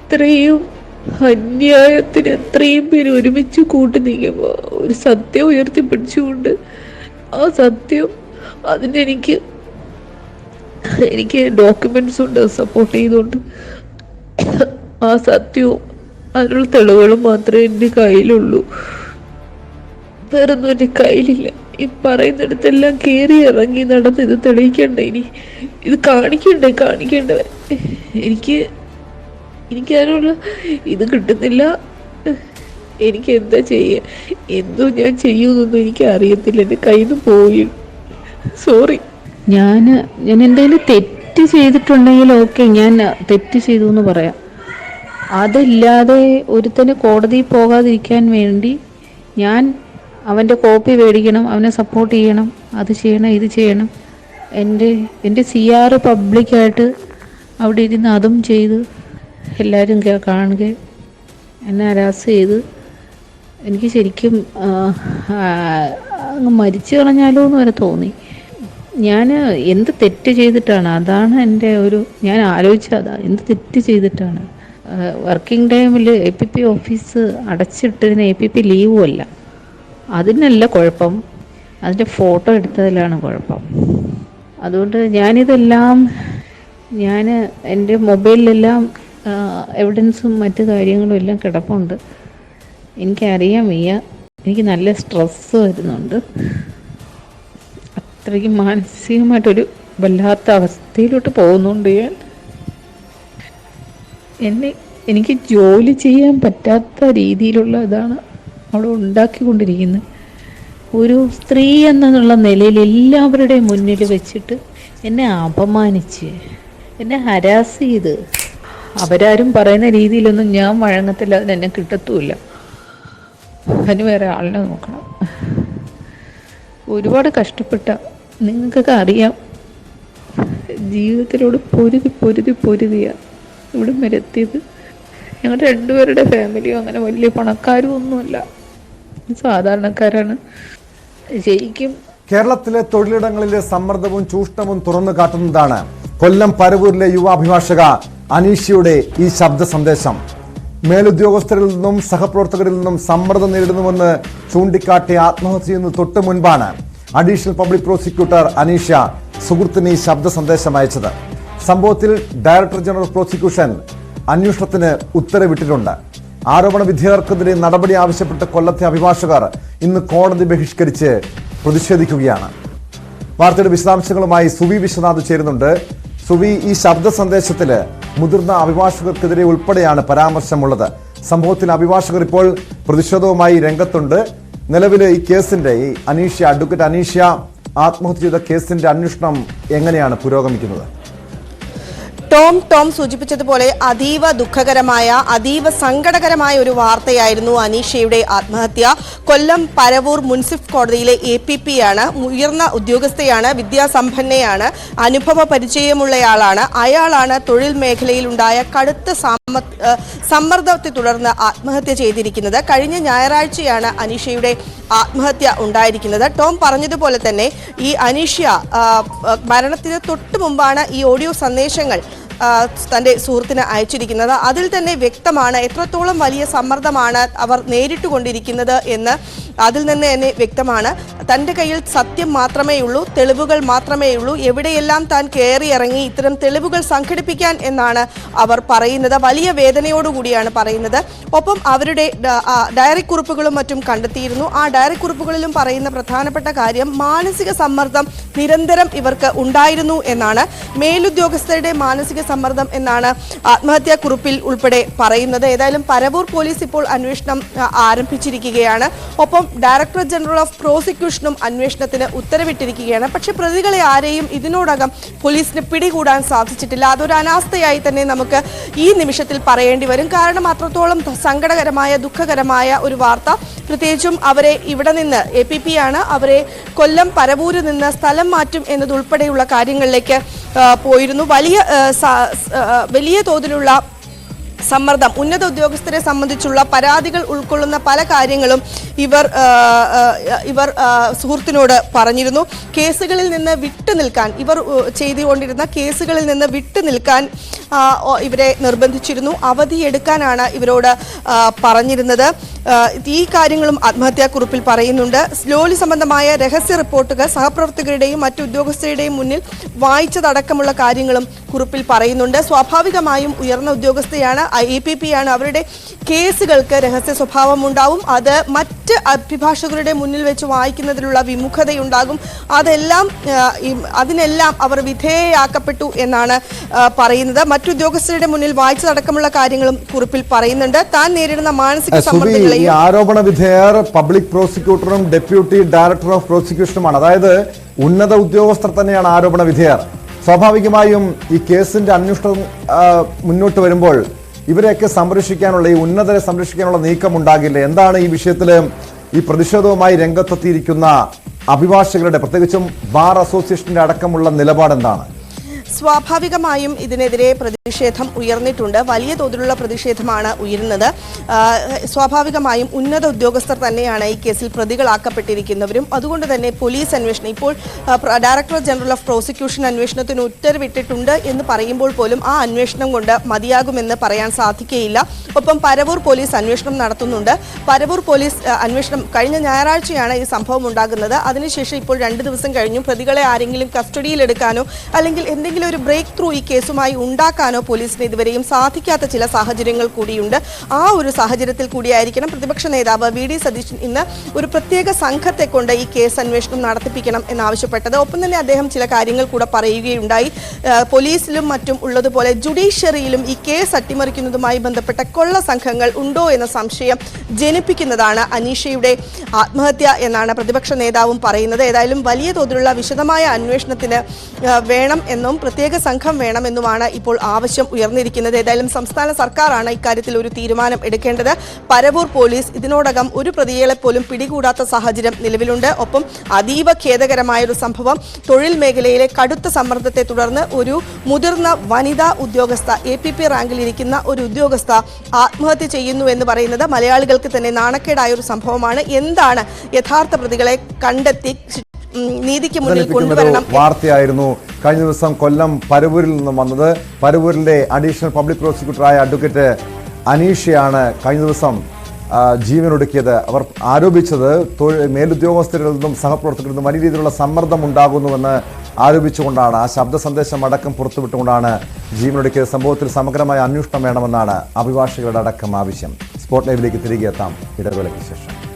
ഇത്രയും അന്യായത്തിന് എത്രയും പേര് ഒരുമിച്ച് കൂട്ടി നീക്കുമ്പോൾ ഒരു സത്യം ഉയർത്തിപ്പിടിച്ചുകൊണ്ട് ആ സത്യം അതിനെനിക്ക് ഡോക്യുമെന്റ്സ് ഉണ്ട് സപ്പോർട്ട് ചെയ്തുകൊണ്ട് ആ സത്യവും അതിനുള്ള തെളിവുകളും മാത്രമേ എൻ്റെ കയ്യിലുള്ളൂ. വേറൊന്നും എൻ്റെ കയ്യിലില്ല. ഈ പറയുന്നിടത്തെല്ലാം കയറി ഇറങ്ങി നടന്ന് ഇത് തെളിയിക്കണ്ടേ, ഇനി ഇത് കാണിക്കണ്ടേ. എനിക്ക് അതിനുള്ള ഇത് കിട്ടുന്നില്ല. എനിക്ക് എന്താ ചെയ്യുക, എന്തോ ഞാൻ ചെയ്യുമെന്നൊന്നും എനിക്ക് അറിയത്തില്ല. എൻ്റെ കയ്യിൽ നിന്ന് പോയി. സോറി. ഞാൻ എന്തെങ്കിലും തെറ്റ് ചെയ്തിട്ടുണ്ടെങ്കിൽ ഓക്കെ, ഞാൻ തെറ്റ് ചെയ്തു എന്ന് പറയാം. അതില്ലാതെ ഒരുത്തന് കോടതിയിൽ പോകാതിരിക്കാൻ വേണ്ടി ഞാൻ അവൻ്റെ കോപ്പി മേടിക്കണം, അവനെ സപ്പോർട്ട് ചെയ്യണം, അത് ചെയ്യണം, ഇത് ചെയ്യണം. എൻ്റെ CR പബ്ലിക്കായിട്ട് അവിടെ ഇരുന്ന് അതും ചെയ്ത് എല്ലാവരും കാണുക, എന്നെ ഹരാസ് ചെയ്ത് എനിക്ക് ശരിക്കും അങ്ങ് മരിച്ചു കളഞ്ഞാലോ എന്ന് വരെ തോന്നി. ഞാൻ എന്ത് തെറ്റ് ചെയ്തിട്ടാണ്, അതാണ് എൻ്റെ ഞാൻ ആലോചിച്ചതാ, എന്ത് തെറ്റ് ചെയ്തിട്ടാണ്. വർക്കിംഗ് ടൈമിൽ APP ഓഫീസ് അടച്ചിട്ടതിന് APP ലീവും അല്ല, അതിനല്ല കുഴപ്പം, അതിൻ്റെ ഫോട്ടോ എടുത്തതിലാണ് കുഴപ്പം. അതുകൊണ്ട് ഞാനിതെല്ലാം എൻ്റെ മൊബൈലിലെല്ലാം എവിഡൻസും മറ്റു കാര്യങ്ങളും എല്ലാം കിടപ്പുണ്ട്. എനിക്കറിയാൻ വയ്യ, എനിക്ക് നല്ല സ്ട്രെസ്സ് വരുന്നുണ്ട്. അത്രയ്ക്ക് മാനസികമായിട്ടൊരു വല്ലാത്ത അവസ്ഥയിലോട്ട് പോകുന്നുണ്ട് ഞാൻ. എനിക്ക് ജോലി ചെയ്യാൻ പറ്റാത്ത രീതിയിലുള്ള ഇതാണ് അവിടെ ഉണ്ടാക്കിക്കൊണ്ടിരിക്കുന്നത്. ഒരു സ്ത്രീ എന്നുള്ള നിലയിൽ എല്ലാവരുടെയും മുന്നിൽ വെച്ചിട്ട് എന്നെ അപമാനിച്ച്, എന്നെ ഹരാസ് ചെയ്ത്, അവരാരും പറയുന്ന രീതിയിലൊന്നും ഞാൻ വഴങ്ങത്തില്ല, അതിനെന്നെ കിട്ടത്തുമില്ല. അതിന് വേറെ ആളിനെ നോക്കണം. ഒരുപാട് കഷ്ടപ്പെട്ട നിങ്ങൾക്കൊക്കെ അറിയാം, ജീവിതത്തിലോട് പൊരുതിയാണ് ഇവിടെ വരെ എത്തിയത്. ഞങ്ങളുടെ രണ്ടുപേരുടെ ഫാമിലിയും അങ്ങനെ വലിയ പണക്കാരും ഒന്നുമല്ല, സാധാരണക്കാരാണ്. ശരിക്കും കേരളത്തിലെ തൊഴിലിടങ്ങളിലെ സമ്മർദ്ദവും ചൂഷണവും തുറന്നു കാട്ടുന്നതാണ് കൊല്ലം പരവൂരിലെ യുവാഭിഭാഷക അനീഷയുടെ ഈ ശബ്ദ സന്ദേശം. മേലുദ്യോഗസ്ഥരിൽ നിന്നും സഹപ്രവർത്തകരിൽ നിന്നും സമ്മർദ്ദം നേരിടുന്നുവെന്ന് ചൂണ്ടിക്കാട്ടി ആത്മഹത്യ ചെയ്യുന്ന തൊട്ടു മുൻപാണ് അഡീഷണൽ പബ്ലിക് പ്രോസിക്യൂട്ടർ അനീഷ സുഹൃത്തിന് ഈ ശബ്ദ സന്ദേശം അയച്ചത്. സംഭവത്തിൽ ഡയറക്ടർ ജനറൽ ഓഫ് പ്രോസിക്യൂഷൻ അന്വേഷണത്തിന് ഉത്തരവിട്ടിട്ടുണ്ട്. ആരോപണ വിധേയർക്കെതിരെ നടപടി ആവശ്യപ്പെട്ട് കൊല്ലത്തെ അഭിഭാഷകർ ഇന്ന് കോടതി ബഹിഷ്കരിച്ച് പ്രതിഷേധിക്കുകയാണ്. വാർത്തയുടെ വിശദാംശങ്ങളുമായി സുവി വിശ്വനാഥ് ചേരുന്നുണ്ട്. സുവി, ഈ ശബ്ദ സന്ദേശത്തില് മുതിർന്ന അഭിഭാഷകർക്കെതിരെ ഉൾപ്പെടെയാണ് പരാമർശമുള്ളത്. സംഭവത്തിൽ അഭിഭാഷകർ ഇപ്പോൾ പ്രതിഷേധവുമായി രംഗത്തുണ്ട്. നിലവിലെ ഈ കേസിന്റെ അഡ്വക്കേറ്റ് അനീഷ ആത്മഹത്യ ചെയ്ത കേസിന്റെ അന്വേഷണം എങ്ങനെയാണ് പുരോഗമിക്കുന്നത്? ടോം സൂചിപ്പിച്ചതുപോലെ അതീവ ദുഃഖകരമായ, അതീവ സങ്കടകരമായ ഒരു വാർത്തയായിരുന്നു അനീഷയുടെ ആത്മഹത്യ. കൊല്ലം പരവൂർ മുൻസിഫ് കോടതിയിലെ APP ആണ്, ഉയർന്ന ഉദ്യോഗസ്ഥയാണ്, വിദ്യാസമ്പന്നയാണ്, അനുഭവ പരിചയമുള്ളയാളാണ്. അയാളാണ് തൊഴിൽ മേഖലയിലുണ്ടായ കടുത്ത സമ്മർദ്ദത്തെ തുടർന്ന് ആത്മഹത്യ ചെയ്തിരിക്കുന്നത്. കഴിഞ്ഞ ഞായറാഴ്ചയാണ് അനീഷയുടെ ആത്മഹത്യ ഉണ്ടായിരിക്കുന്നത്. ടോം പറഞ്ഞതുപോലെ തന്നെ ഈ അനീഷ മരണത്തിന് തൊട്ടു മുമ്പാണ് ഈ ഓഡിയോ സന്ദേശങ്ങൾ തൻ്റെ സുഹൃത്തിന് അയച്ചിരിക്കുന്നത്. അതിൽ തന്നെ വ്യക്തമാണ് എത്രത്തോളം വലിയ സമ്മർദ്ദമാണ് അവർ നേരിട്ടുകൊണ്ടിരിക്കുന്നത് എന്ന്. അതിൽ നിന്ന് തന്നെ വ്യക്തമാണ് തൻ്റെ കയ്യിൽ സത്യം മാത്രമേ ഉള്ളൂ, തെളിവുകൾ മാത്രമേ ഉള്ളൂ, എവിടെയെല്ലാം താൻ കയറി ഇറങ്ങി ഇത്തരം തെളിവുകൾ സംഘടിപ്പിക്കാൻ എന്നാണ് അവർ പറയുന്നത്. വലിയ വേദനയോടുകൂടിയാണ് പറയുന്നത്. ഒപ്പം അവരുടെ ഡയറി കുറിപ്പുകളും മറ്റും കണ്ടെത്തിയിരുന്നു. ആ ഡയറി കുറിപ്പുകളിലും പറയുന്ന പ്രധാനപ്പെട്ട കാര്യം മാനസിക സമ്മർദ്ദം നിരന്തരം ഇവർക്ക് ഉണ്ടായിരുന്നു എന്നാണ്. മേലുദ്യോഗസ്ഥരുടെ മാനസിക സമ്മർദ്ദം എന്നാണ് ആത്മഹത്യാക്കുറിപ്പിൽ ഉൾപ്പെടെ പറയുന്നത്. ഏതായാലും പരവൂർ പോലീസ് ഇപ്പോൾ അന്വേഷണം ആരംഭിച്ചിരിക്കുകയാണ്. ഒപ്പം ഡയറക്ടർ ജനറൽ ഓഫ് പ്രോസിക്യൂഷനും അന്വേഷണത്തിന് ഉത്തരവിട്ടിരിക്കുകയാണ്. പക്ഷേ പ്രതികളെ ആരെയും ഇതിനോടകം പോലീസിന് പിടികൂടാൻ സാധിച്ചിട്ടില്ല. അതൊരു അനാസ്ഥയായി തന്നെ നമുക്ക് ഈ നിമിഷത്തിൽ പറയേണ്ടി വരും. കാരണം അത്രത്തോളം സങ്കടകരമായ, ദുഃഖകരമായ ഒരു വാർത്ത. പ്രത്യേകിച്ചും അവരെ ഇവിടെ നിന്ന് APP ആണ്, അവരെ കൊല്ലം പരവൂരിൽ നിന്ന് സ്ഥലം മാറ്റും എന്നതുൾപ്പെടെയുള്ള കാര്യങ്ങളിലേക്ക് പോയിരുന്നു. വലിയ തോതിലുള്ള സമ്മർദ്ദം, ഉന്നത ഉദ്യോഗസ്ഥരെ സംബന്ധിച്ചുള്ള പരാതികൾ ഉൾക്കൊള്ളുന്ന പല കാര്യങ്ങളും ഇവർ സുഹൃത്തിനോട് പറഞ്ഞിരുന്നു. കേസുകളിൽ നിന്ന് വിട്ടുനിൽക്കാൻ, ഇവർ ചെയ്തുകൊണ്ടിരുന്ന കേസുകളിൽ നിന്ന് വിട്ടുനിൽക്കാൻ ഇവരെ നിർബന്ധിച്ചിരുന്നു. അവധിയെടുക്കാനാണ് ഇവരോട് പറഞ്ഞിരുന്നത്. ഈ കാര്യങ്ങളും ആത്മഹത്യാക്കുറിപ്പിൽ പറയുന്നുണ്ട്. ജോലി സംബന്ധമായ രഹസ്യ റിപ്പോർട്ടുകൾ സഹപ്രവർത്തകരുടെയും മറ്റു ഉദ്യോഗസ്ഥരുടെയും മുന്നിൽ വായിച്ചതടക്കമുള്ള കാര്യങ്ങളും കുറിപ്പിൽ പറയുന്നുണ്ട്. സ്വാഭാവികമായും ഉയർന്ന ഉദ്യോഗസ്ഥയാണ്, APP ആണ്. അവരുടെ കേസുകൾക്ക് രഹസ്യ സ്വഭാവം ഉണ്ടാവും. അത് മറ്റ് അഭിഭാഷകരുടെ മുന്നിൽ വെച്ച് വായിക്കുന്നതിലുള്ള വിമുഖതയുണ്ടാകും. അതിനെല്ലാം അവർ വിധേയയാക്കപ്പെട്ടു എന്നാണ് പറയുന്നത്. മറ്റുദ്യോഗസ്ഥരുടെ മുന്നിൽ വായിച്ചതടക്കമുള്ള കാര്യങ്ങളും കുറിപ്പിൽ പറയുന്നുണ്ട്. താൻ നേരിടുന്ന മാനസിക സമ്മർദ്ദങ്ങളെയും ആരോപണ വിധേയർ പബ്ലിക് പ്രോസിക്യൂട്ടറും ഡെപ്യൂട്ടി ഡയറക്ടർ ഓഫ് പ്രോസിക്യൂഷനുമാണ്. അതായത് ഉന്നത ഉദ്യോഗസ്ഥർ തന്നെയാണ് ആരോപണ വിധേയർ. സ്വാഭാവികമായും ഈ കേസിന്റെ അന്വേഷണം മുന്നോട്ട് വരുമ്പോൾ ഇവരെയൊക്കെ സംരക്ഷിക്കാനുള്ള, ഈ ഉന്നതരെ സംരക്ഷിക്കാനുള്ള നീക്കം ഉണ്ടാകില്ല. എന്താണ് ഈ വിഷയത്തിൽ ഈ പ്രതിഷേധവുമായി രംഗത്തെത്തിയിരിക്കുന്ന അഭിഭാഷകരുടെ, പ്രത്യേകിച്ചും ബാർ അസോസിയേഷന്റെ അടക്കമുള്ള നിലപാട് എന്താണ്? സ്വാഭാവികമായും ഇതിനെതിരെ പ്രതിഷേധം ഉയർന്നിട്ടുണ്ട്. വലിയ തോതിലുള്ള പ്രതിഷേധമാണ് ഉയരുന്നത്. സ്വാഭാവികമായും ഉന്നത ഉദ്യോഗസ്ഥർ തന്നെയാണ് ഈ കേസിൽ പ്രതികളാക്കപ്പെട്ടിരിക്കുന്നവരും. അതുകൊണ്ട് തന്നെ പോലീസ് അന്വേഷണം, ഇപ്പോൾ ഡയറക്ടർ ജനറൽ ഓഫ് പ്രോസിക്യൂഷൻ അന്വേഷണത്തിന് ഉത്തരവിട്ടിട്ടുണ്ട് എന്ന് പറയുമ്പോൾ പോലും ആ അന്വേഷണം കൊണ്ട് മതിയാകുമെന്ന് പറയാൻ സാധിക്കുകയില്ല. ഒപ്പം പരവൂർ പോലീസ് അന്വേഷണം നടത്തുന്നുണ്ട്. പരവൂർ പോലീസ് അന്വേഷണം കഴിഞ്ഞ ഞായറാഴ്ചയാണ് ഈ സംഭവം ഉണ്ടാകുന്നത്. അതിനുശേഷം ഇപ്പോൾ 2 ദിവസം കഴിഞ്ഞു. പ്രതികളെ ആരെങ്കിലും കസ്റ്റഡിയിലെടുക്കാനോ അല്ലെങ്കിൽ എന്തെങ്കിലും ഒരു ബ്രേക്ക് ത്രൂ ഈ കേസുമായി ഉണ്ടാക്കാനോ പോലീസിന് ഇതുവരെയും സാധിക്കാത്ത ചില സാഹചര്യങ്ങൾ കൂടിയുണ്ട്. ആ ഒരു സാഹചര്യത്തിൽ കൂടിയായിരിക്കണം പ്രതിപക്ഷ നേതാവ് VD സതീശൻ ഇന്ന് ഒരു പ്രത്യേക സംഘത്തെ കൊണ്ട് ഈ കേസ് അന്വേഷണം നടത്തിപ്പിക്കണം എന്നാവശ്യപ്പെട്ടത്. ഒപ്പം തന്നെ അദ്ദേഹം ചില കാര്യങ്ങൾ കൂടെ പറയുകയുണ്ടായി. പോലീസിലും മറ്റും ഉള്ളതുപോലെ ജുഡീഷ്യറിയിലും ഈ കേസ് അട്ടിമറിക്കുന്നതുമായി ബന്ധപ്പെട്ട കൊള്ള സംഘങ്ങൾ ഉണ്ടോ എന്ന സംശയം ജനിപ്പിക്കുന്നതാണ് അനീഷയുടെ ആത്മഹത്യ എന്നാണ് പ്രതിപക്ഷ നേതാവും പറയുന്നത്. ഏതായാലും വലിയ തോതിലുള്ള വിശദമായ അന്വേഷണത്തിന് വേണം എന്നും പ്രത്യേക സംഘം വേണമെന്നുമാണ് ഇപ്പോൾ ആവശ്യം ഉയർന്നിരിക്കുന്നത്. ഏതായാലും സംസ്ഥാന സർക്കാരാണ് ഇക്കാര്യത്തിൽ ഒരു തീരുമാനം എടുക്കേണ്ടത്. പരവൂർ പോലീസ് ഇതിനോടകം ഒരു പ്രതികളെ പോലും പിടികൂടാത്ത സാഹചര്യം നിലവിലുണ്ട്. ഒപ്പം അതീവ ഖേദകരമായൊരു സംഭവം, തൊഴിൽ മേഖലയിലെ കടുത്ത സമ്മർദ്ദത്തെ തുടർന്ന് ഒരു മുതിർന്ന വനിതാ ഉദ്യോഗസ്ഥ, APP റാങ്കിലിരിക്കുന്ന ഒരു ഉദ്യോഗസ്ഥ ആത്മഹത്യ ചെയ്യുന്നു എന്ന് പറയുന്നത് മലയാളികൾക്ക് തന്നെ നാണക്കേടായ ഒരു സംഭവമാണ്. എന്താണ് യഥാർത്ഥ പ്രതികളെ കണ്ടെത്തി നീതിക്ക് മുന്നിൽ കൊണ്ടുവരണം വാർത്തയായിരുന്നു കഴിഞ്ഞ ദിവസം കൊല്ലം പരവൂരിൽ നിന്നും വന്നത്. പരവൂരിലെ അഡീഷണൽ പബ്ലിക് പ്രോസിക്യൂട്ടറായ അഡ്വക്കേറ്റ് അനീഷയാണ് കഴിഞ്ഞ ദിവസം ജീവനൊടുക്കിയത്. അവർ ആരോപിച്ചത് മേലുദ്യോഗസ്ഥരിൽ നിന്നും സഹപ്രവർത്തകരിൽ നിന്നും വലിയ രീതിയിലുള്ള സമ്മർദ്ദം ഉണ്ടാകുന്നുവെന്ന് ആരോപിച്ചുകൊണ്ടാണ്, ആ ശബ്ദ സന്ദേശം അടക്കം പുറത്തുവിട്ടുകൊണ്ടാണ് ജീവനൊടുക്കിയത്. സംഭവത്തിൽ സമഗ്രമായ അന്വേഷണം വേണമെന്നാണ് അഭിഭാഷകരുടെ അടക്കം ആവശ്യം. സ്പോട്ട് ലൈവിലേക്ക് തിരികെ എത്താം ഇടവേളയ്ക്ക് ശേഷം.